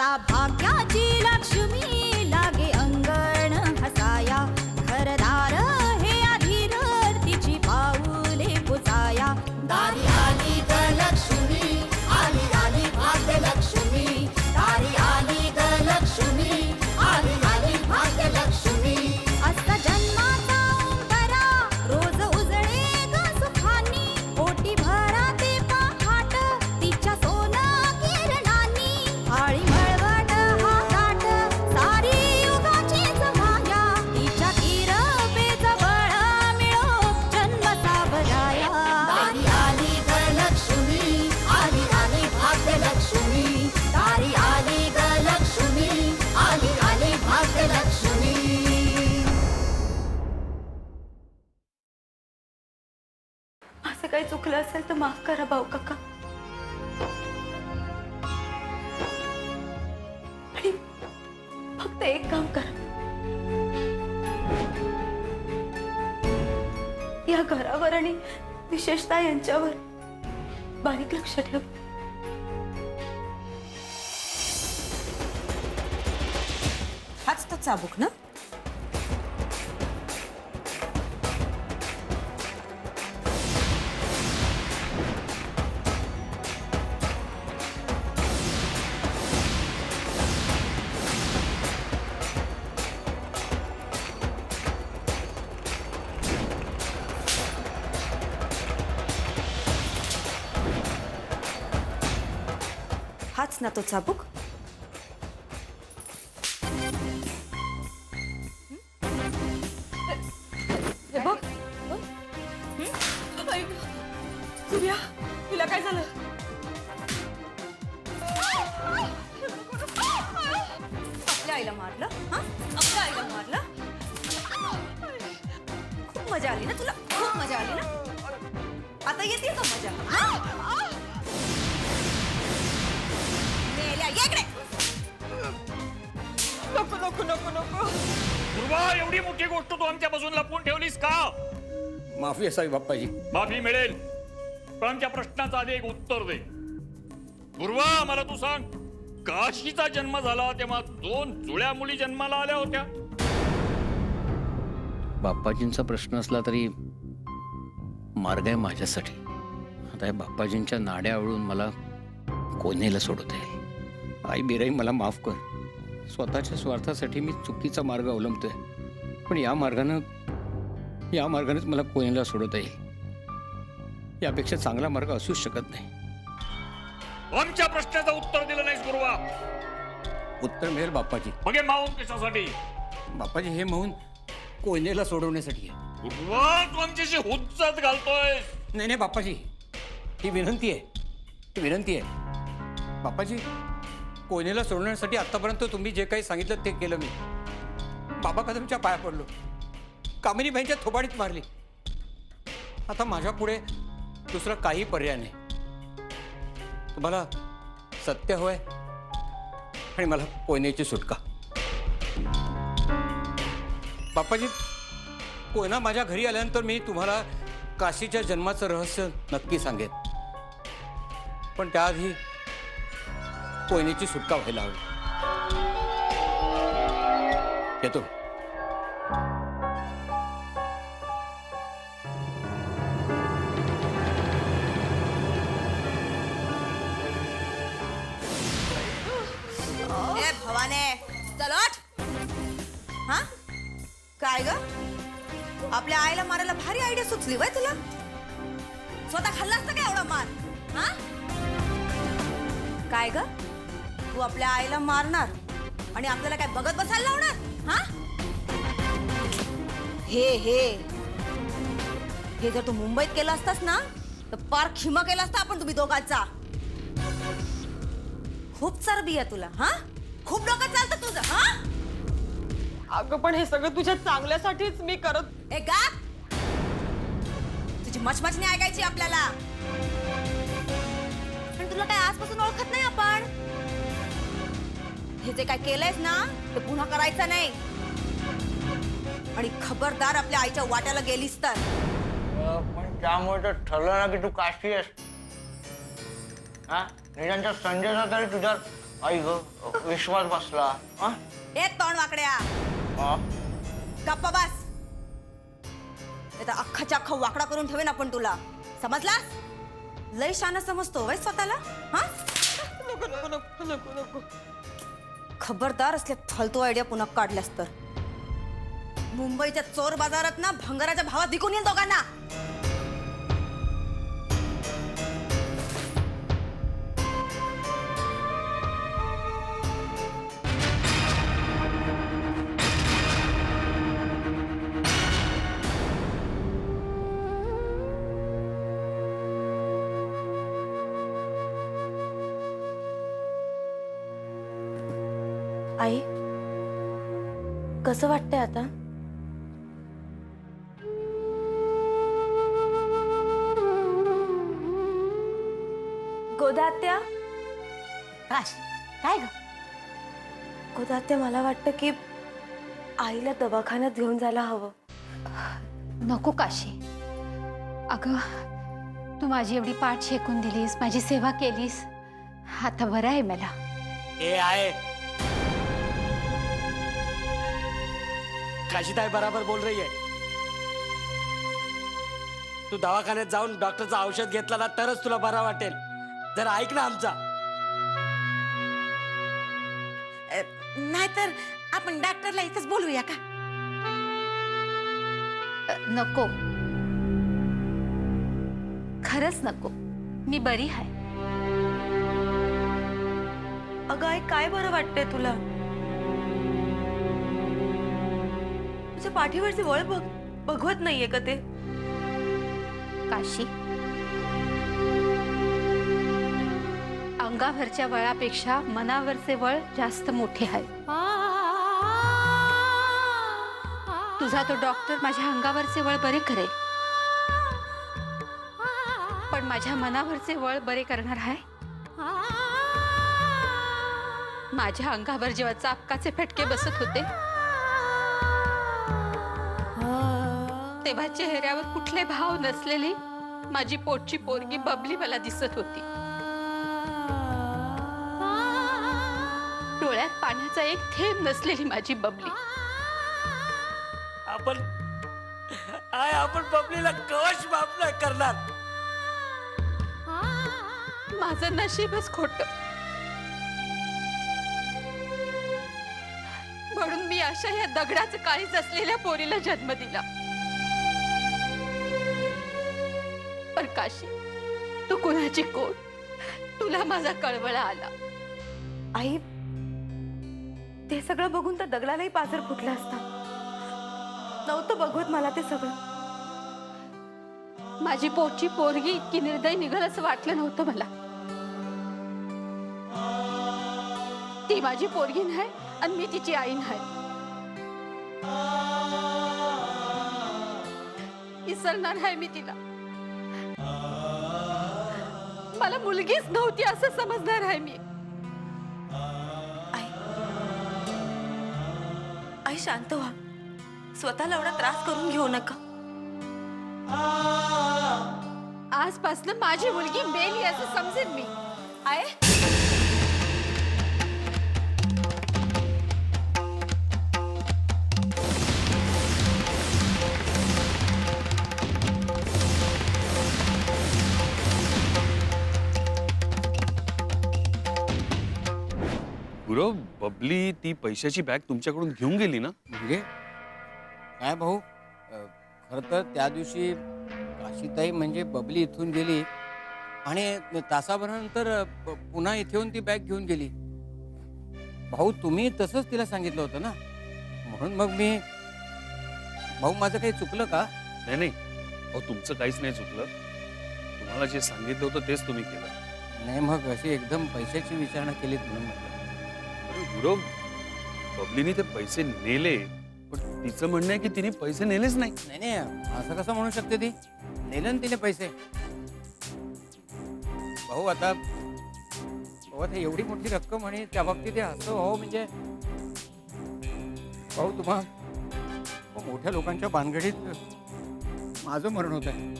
आता भाग्याची लक्ष्मी लागे अंगण हसाया घरदार हे अधीर तिची पाऊले पुजाया दारी आली ग लक्ष्मी आली आली भाग्यलक्ष्मी दारी आली ग लक्ष्मी आली आली भाग्यलक्ष्मी असा जन्माचा उंबरा रोज उजळे ग सुखानी ओटी भरा ते पहाट तिच्या सोना किरणांनी आळी मळवट हा ताट सारी युगाची जमाया तिच्या किरपेच बळ मिळो जन्म सावराया दारी आली ग लक्ष्मी आली आली भाग्यलक्ष्मी दारी आली ग लक्ष्मी आली आली भाग्यलक्ष्मी. असं काही चुकलं असेल तर माफ करा भाऊ काका. आणि फक्त एक काम करा, या घरावर आणि विशेषतः यांच्यावर बारीक लक्ष ठेव. हाच तो चाबूक ना? हाच ना तो चाबूक? हे बघ. ऐक, सूर्या, तुला काय झालं? आपल्या आईला मारलं? हा? आपल्या आईला मारलं? खूप मजा आली ना तुला? खूप मजा आली ना? आता येते का मजा? हा? मेल्या, ये इकडे. नको नको नको नको. दुर्वा, एवढी मोठी गोष्ट तू आमच्यापासून लपवून ठेवलीस का? माफी असावी बाप्पाजी. माफी मिळेल, पण आमच्या प्रश्नाचं आधी एक उत्तर दे. दुर्वा, मला तू सांग, काशीचा जन्म झाला तेव्हा 2 जुळ्या मुली जन्माला आल्या होत्या? बाप्पाजींचा प्रश्न असला तरी मार्ग आहे माझ्यासाठी. आता या बाप्पाजींच्या नाड्या आवळून मला कोणीला सोडवता येईल. आई बिराई, मला माफ कर. स्वतःच्या स्वार्थासाठी मी चुकीचा मार्ग अवलंबतोय, पण या मार्गानेच मला कोणीला सोडवता येईल. यापेक्षा चांगला मार्ग असूच शकत नाही. आमच्या प्रश्नाचं उत्तर दिलं नाहीस दुर्वा. उत्तर मिळेल बाप्पाजी. मग हे माऊन कशासाठी? बाप्पाजी, हे म्हणून कोयनेला सोडवण्यासाठी आहे. दुर्वा, तू आमच्याशी हुज्जत घालतोय. नाही नाही बाप्पाजी, ही विनंती आहे, ही विनंती आहे. बाप्पाजी, कोयनेला सोडवण्यासाठी आतापर्यंत तुम्ही जे काही सांगितलं ते केलं मी. बाबा कदमच्या पाया पडलो, कामिनी बाईंच्या थोबाडीत मारली. आता माझ्या पुढे दुसरा काही पर्याय नाही. तुम्हाला सत्य हवंय आणि मला कोयनेची सुटका. बाप्पाजी, कोयना माझ्या घरी आल्यानंतर मी तुम्हाला काशीच्या जन्माचं रहस्य नक्की सांगेन, पण त्याआधी कोयनेची सुटका व्हायला हवी. येतो. ए भवाने, चल उठ. हा? काय ग? आपल्या आईला मारायला भारी आयडिया सुचली वय तुला? स्वतः खाल्ला असता काय एवढा मार? हा? काय ग? तू आपल्या आईला मारणार आणि आपल्याला काय बघत बसायला लावणार? हा? हे जर तू मुंबईत केलं असतास ना तर पार खिमा केला असता आपण तुम्ही दोघांचा. खूप चरबी आहे तुला. हा? खूप डोकं चालतं तुझं. हा? अगं पण हे सगळं तुझ्या चांगल्यासाठीच मी करत. ए गा, तुझी मचमचणी ऐकायची आपल्याला. पण तुला काय आजपासून ओळखत नाही आपण. हे जे काय केलंयस ना ते पुन्हा करायचं नाही. आणि खबरदार आपल्या आईच्या वाट्याला गेलीस तर. पण त्यामुळे तर ठरलं ना की तू काशी आहेस. हा, निदानच्या संजयचा तरी तुझ्या आई ग विश्वास बसला हा? ए तोंड वाकड्या हा? गप्पा बस. नाही तर अख्खाच्या अख्खा वाकडा करून ठेवेन आपण तुला. समजलास? लय शाना समजतो वय स्वतःला. हा नको नको नको नको नको. खबरदार असल्या फालतू आयडिया पुन्हा काढल्यास तर मुंबईच्या चोर बाजारात ना भंगाराच्या भावात विकून येईल दोघांना. आई कसं वाटतंय आता? गोदात्या काय ग? गोदात्या मला वाटतं की आईला दवाखान्यात घेऊन जायला हवं. नको काशी. अगं तू माझी एवढी पाठ शेकून दिलीस, माझी सेवा केलीस, आता बरं आहे मला. ए आहे काशीताई बराबर बोल रही है. तू दवाखान्यात जाऊन डॉक्टरचं औषध घेतला ना तरच तुला बरा वाटेल. जरा ऐक ना आमचा. नाहीतर आपण डॉक्टरला इथंच बोलूया का? नको, खरंच नको. मी बरी आहे. अगं आई काय बरं वाटतंय तुला? तुझ्या पाठीवरचे वळ बघवत नाहीये का ते? काशी, अंगावरच्या वळापेक्षा मनावरचे वळ जास्त मोठे आहे. तुझा तो डॉक्टर माझ्या अंगावरचे वळ बरे करेल, पण माझ्या मनावरचे वळ बरे करणार आहे. माझ्या अंगावर जेव्हा चापकाचे फटके बसत होते तेव्हा चेहऱ्यावर कुठले भाव नसलेली माझी पोटची पोरगी बबली मला दिसत होती. डोळ्यात पाण्याचा एक थेंब नसलेली माझी बबली. आपण बबलीला कवच माफ नाही करणार. माझं नशीबच खोट. म्हणून मी अशा या दगडाचं काळीज असलेल्या पोरीला जन्म दिला. पण काशी, तू कुणाची कोण? तुला माझा कळवळा आला. आई ते सगळं बघून तर दगडालाही पाझर फुटला असता. नव्हतं बघवत मला ते सगळं. माझी पोटची पोरगी इतकी निर्दय निघल असं वाटलं नव्हतं मला. ती माझी पोरगी नाही आणि मी तिची आई नाही. विसरणार आहे मी तिला. मला मुलगीच नव्हती असं समजणार आहे मी. आई शांत व्हा. स्वतःला एवढा त्रास करून घेऊ नका. आजपासून माझी मुलगी मेली असं समजेन मी. आहे गुरव, बबली ती पैशाची बॅग तुमच्याकडून घेऊन गेली ना? म्हणजे काय भाऊ, खरं तर त्या दिवशी काशीताई म्हणजे बबली इथून गेली आणि तासाभरानंतर पुन्हा इथे येऊन ती बॅग घेऊन गेली. भाऊ तुम्ही तसंच तिला सांगितलं होतं ना, म्हणून मग मी. भाऊ माझं काही चुकलं का? नाही नाही, अहो तुमचं काहीच नाही चुकलं. तुम्हाला जे सांगितलं होतं तेच तुम्ही केलं. नाही मग अशी एकदम पैशाची विचारणा केलीत म्हणून म्हटलं. अरे गुरव, बबलीने ते पैसे नेले, पण तिचं म्हणणं आहे की तिने पैसे नेलेच नाही. नाही नाही, असं कसं म्हणू शकते ती? नेलं ना तिने पैसे. भाऊ आता एवढी मोठी रक्कम आणि त्या बाबतीत असं हो म्हणजे भाऊ तुम्हा मोठ्या लोकांच्या भानगडीत माझं मरण होत आहे.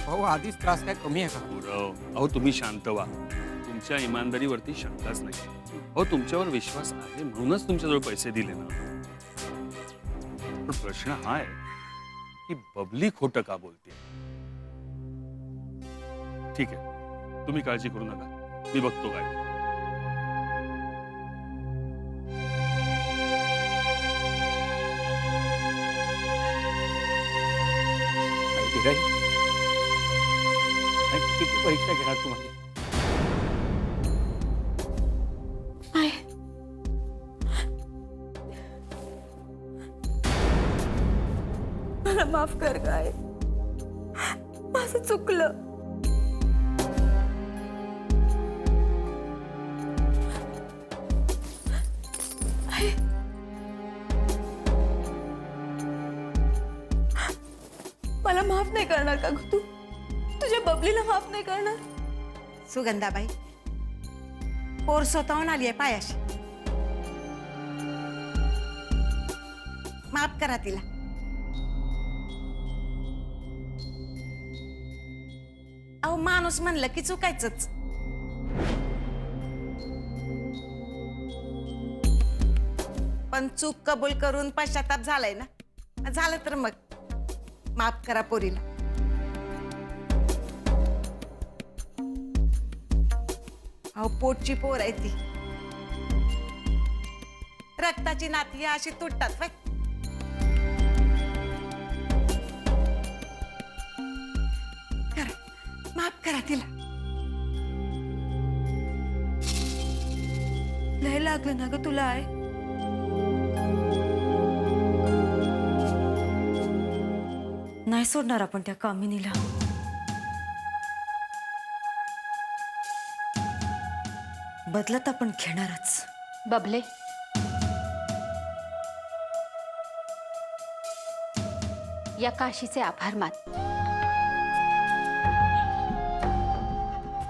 भाऊ आधीच त्रास काय कमी आहे का? गुरव, अहो तुम्ही शांत व्हा. तुमच्या इमानदारीवरती शंकाच नाही. हो, तुमच्यावर विश्वास आहे म्हणूनच तुमच्याजवळ पैसे दिले ना. पण प्रश्न हा आहे की बबली खोटं का बोलते. ठीक आहे, तुम्ही काळजी करू नका, मी बघतो काय ते. विराई, किती परीक्षा घेणार तुम्हाला? आई, मला माफ कर काय, माझं चुकलं. आई, मला माफ नाही करणार का ग तू? तुझ्या बबलीला माफ नाही करणार? सुगंधाबाई, पोर स्वतःहून आली आहे पायाशी. माफ करा तिला. अहो, माणूस म्हणलं की चुकायचंच. पण चूक कबूल करून पश्चाताप झालाय ना, झालं तर मग माफ करा पोरीला. अहो, पोटची पोर आहे ती. रक्ताची नाती अशी तुटतात वय. करा, माफ करा तिला. लय लागलं ना ग तुला आहे? नाही सोडणार आपण त्या कामिनीला. बदलत आपण घेणारच. बबले, या काशीचे आभार मान.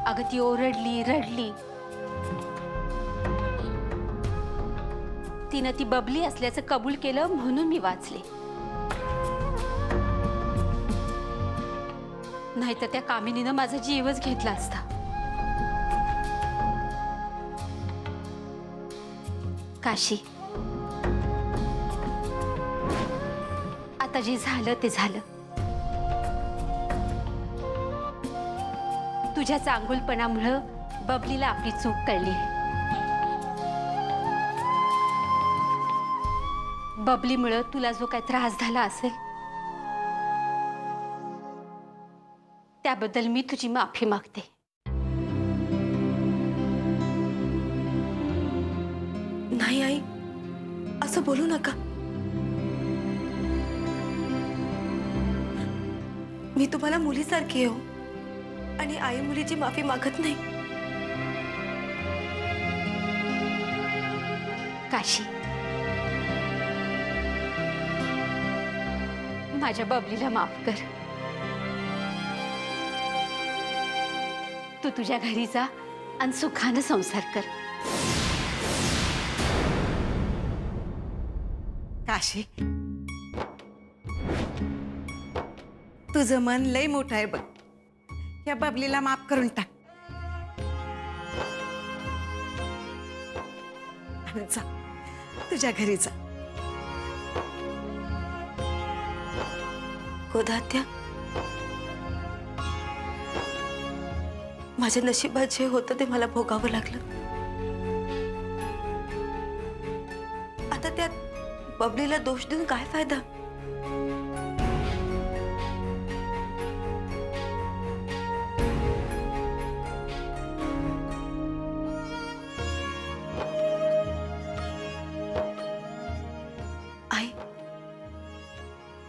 अगं ती ओरडली रडली, तिनं ती बबली असल्याचं कबूल केलं म्हणून मी वाचले. नाहीतर त्या कामिनीनं माझा जीवच घेतला असता. काशी, आता जे झालं ते झालं. तुझ्या चांगुलपणामुळं बबलीला आपली चूक कळली. बबलीमुळं तुला जो काही त्रास झाला असेल त्याबद्दल मी तुझी माफी मागते. नाही आई, असं बोलू नका. मी तुम्हाला मुलीसारखी आहे हो, आणि आई मुलीची माफी मागत नाही. काशी, माझ्या बबलीला माफ कर. तू तुझ्या घरी जा आणि सुखानं संसार कर. काशी, तुझं मन लय मोठं आहे बघ. या बबलीला माफ करून टाक. आणि जा, तुझ्या घरी जा. गोदात्या, माझ्या नशिबात जे होतं ते मला भोगावं लागलं. आता त्यात बबलीला दोष देऊन काय फायदा? आई,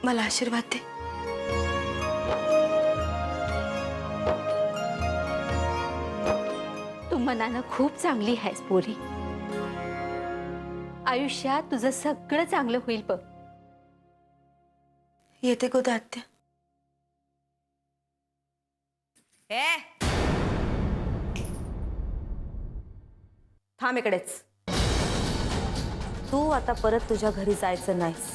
मला आशीर्वाद दे. तू मनानं खूप चांगली आहेस पोरी. आयुष्यात तुझं सगळं चांगलं होईल बघ. येते गोदात्या. थांब इकडेच. तू आता परत तुझ्या घरी जायचं नाहीस.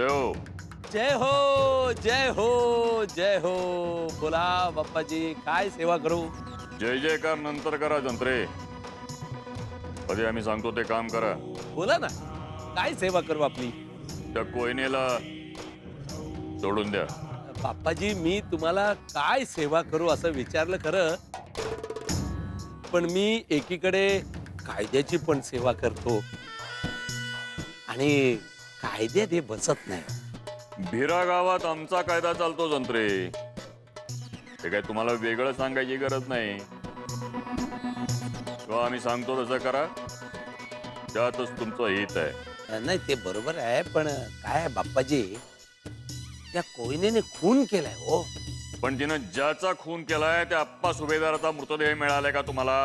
जय हो. जय हो जय हो जय हो. बोला बाप्पाजी, काय सेवा करू? जय जयकार नंतर करा जंत्रे. कधी आम्ही सांगतो ते काम करा. बोला ना, काय सेवा करू आपली? त्या कोयनेला सोडून द्या. बाप्पाजी, मी तुम्हाला काय सेवा करू असं विचारलं खरं, पण मी एकीकडे कायद्याची पण सेवा करतो आणि कायद्यात हे बसत नाही. भिरा गावात आमचा कायदा चालतो जंत्रे. ते काय तुम्हाला वेगळं सांगायची गरज नाही. किंवा आम्ही सांगतो तसं करा, त्यातच तुमचं हित आहे. नाही ते बरोबर आहे, पण काय आहे बाप्पाजी, त्या कोयनेने खून केलाय हो. पण तिनं ज्याचा खून केलाय त्या आप्पा सुभेदाराचा मृतदेह मिळालाय का तुम्हाला?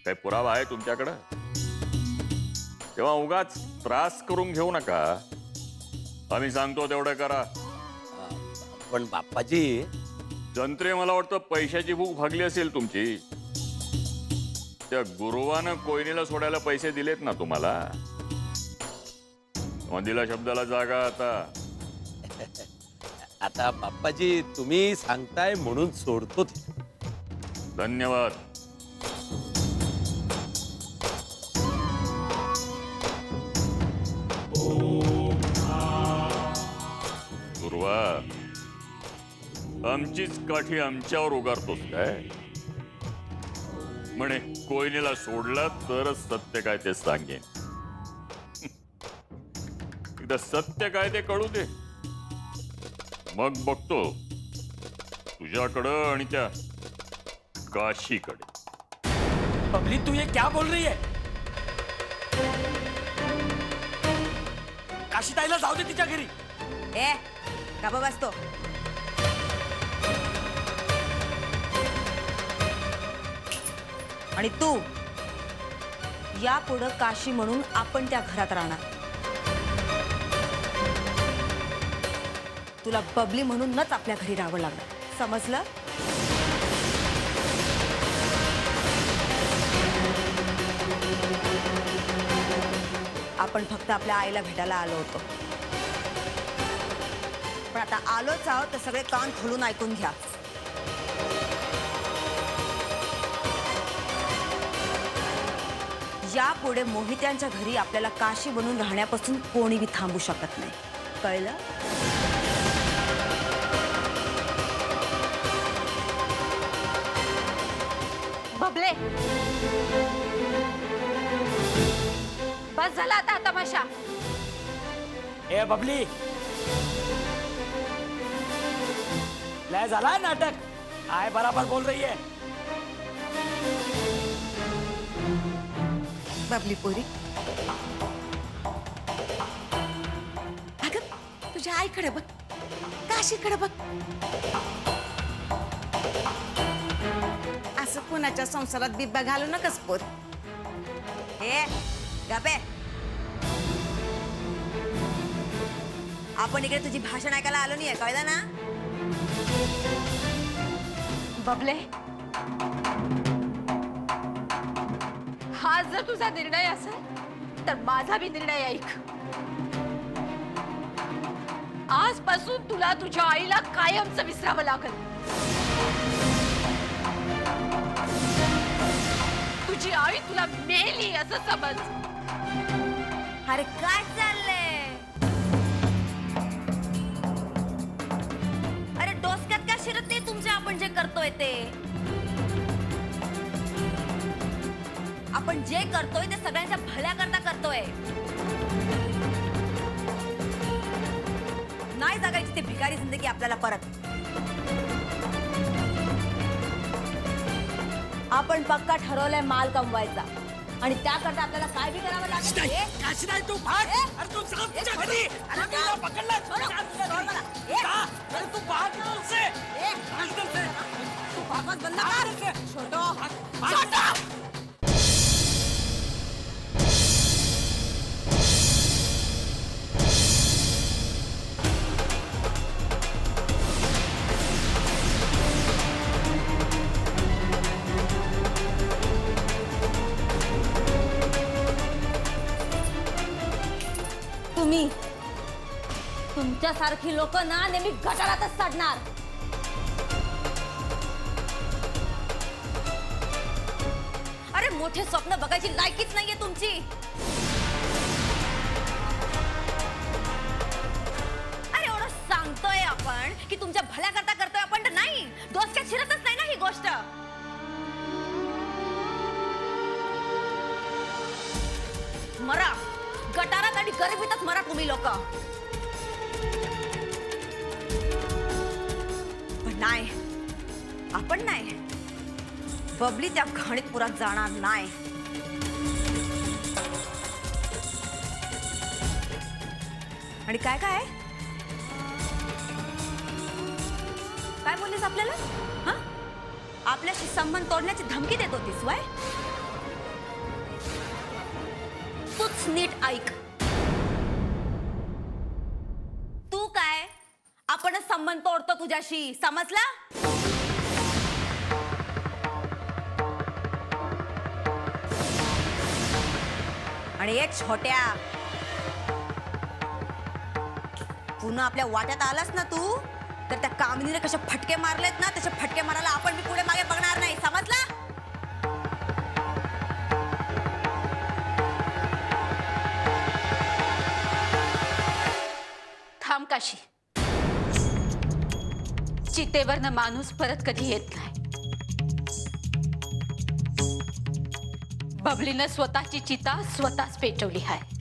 काही पुरावा आहे तुमच्याकडं? तेव्हा उगाच त्रास करून घेऊ नका. आम्ही सांगतो तेवढं करा. पण बाप्पाजी, जंत्रे, मला वाटतं पैशाची भूक भागली असेल तुमची. त्या गुरुवानं कोयनेला सोडायला पैसे दिलेत ना तुम्हाला? मग दिला शब्दाला जागा आता. आता बाप्पाजी तुम्ही सांगताय म्हणून सोडतो ते. धन्यवाद. गुरुवा, आमचीच काठी आमच्यावर उगारतोस काय? म्हणे कोयनेला सोडला तरच सत्य काय ते सांगेन. एकदा सत्य काय ते कळू दे, मग बघतो तुझ्याकडं आणि त्या काशीकडे. बबली, तू ये क्या बोल रही है? काशीताईला जाऊ दे तिच्या घरी. ए का बसतो? आणि तू यापुढं काशी म्हणून आपण त्या घरात राहणार. तुला बबली म्हणूनच आपल्या घरी राहावं लागणार, समजलं? आपण फक्त आपल्या आईला भेटायला आलो होतो, पण आता आलोच आहोत तर सगळे कान खोलून ऐकून घ्या. यापुढे मोहित्यांच्या घरी आपल्याला काशी बनून राहण्यापासून कोणीही थांबू शकत नाही, कळलं? बबले, बस झाला आता हा तमाशा. ए बबली, लय झाला नाटक. आय बराबर बोल रही है. बाबली पोरी, अगं तुझ्या आईकडे बघ, काशीकडे बघ. असं कोणाच्या संसारात बिब्बा घालू नकस पोर. हे गपे, आपण इकडे तुझी भाषण ऐकायला आलो नाहीये, कळलं ना? बबले, हा जर तुझा निर्णय असेल तर माझा बी निर्णय ऐक. आजपासून तुला तुझ्या आईला कायमचं विसरावं लागेल. तुझी आई तुला मेली असं समज. अरे काय चाललंय? अरे डोसक्यात काय शिरत नाही तुमच्या आपण जे करतोय ते? आपण जे करतोय ते सगळ्यांच्या भल्याकरता करतोय. नाही जगायची ते भिकारी जिंदगी आपल्याला परत. आपण पक्का ठरवलंय माल कमवायचा आणि त्याकरता आपल्याला काय बी करावं लागेल. काशीताई, तू भाग. अरे तू जा तिच्या घरी. अरे तुला पकडलं. अरे तू भाग इथून से. तू भागवत बंद कर. छोटो. तुमच्यासारखी लोक ना नेहमी गटारातच साडणार. अरे मोठे स्वप्न बघायची लायकीच नाहीये तुमची. अरे एवढं सांगतोय आपण की तुमच्या भल्या करता करतोय आपण, तर नाही, डोसक्यात शिरतच नाही ना ही गोष्ट. मरा गटारात आणि गरिबीतच मरा तुम्ही लोक. पण नाही, आपण नाही. बबली त्या घाणीत पुरात जाणार नाही. आणि काय काय काय बोललीस आपल्याला? हा, आपल्याशी संबंध तोडण्याची धमकी देत होतीस वय? तूच नीट ऐक. तू काय आपणच संबंध तोडतो तुझ्याशी, समजला? आणि एक छोट्या, पुन्हा आपल्या वाट्यात आलास ना तू, तर त्या कामिनीने कसे फटके मारलेत ना, तसे फटके मारायला आपण मी पुढे मागे बघणार नाही, समजला? थांब काशी. चितेवरनं माणूस परत कधी येत नाही. बबलीनं स्वतःची चिता स्वतःच पेटवली आहे.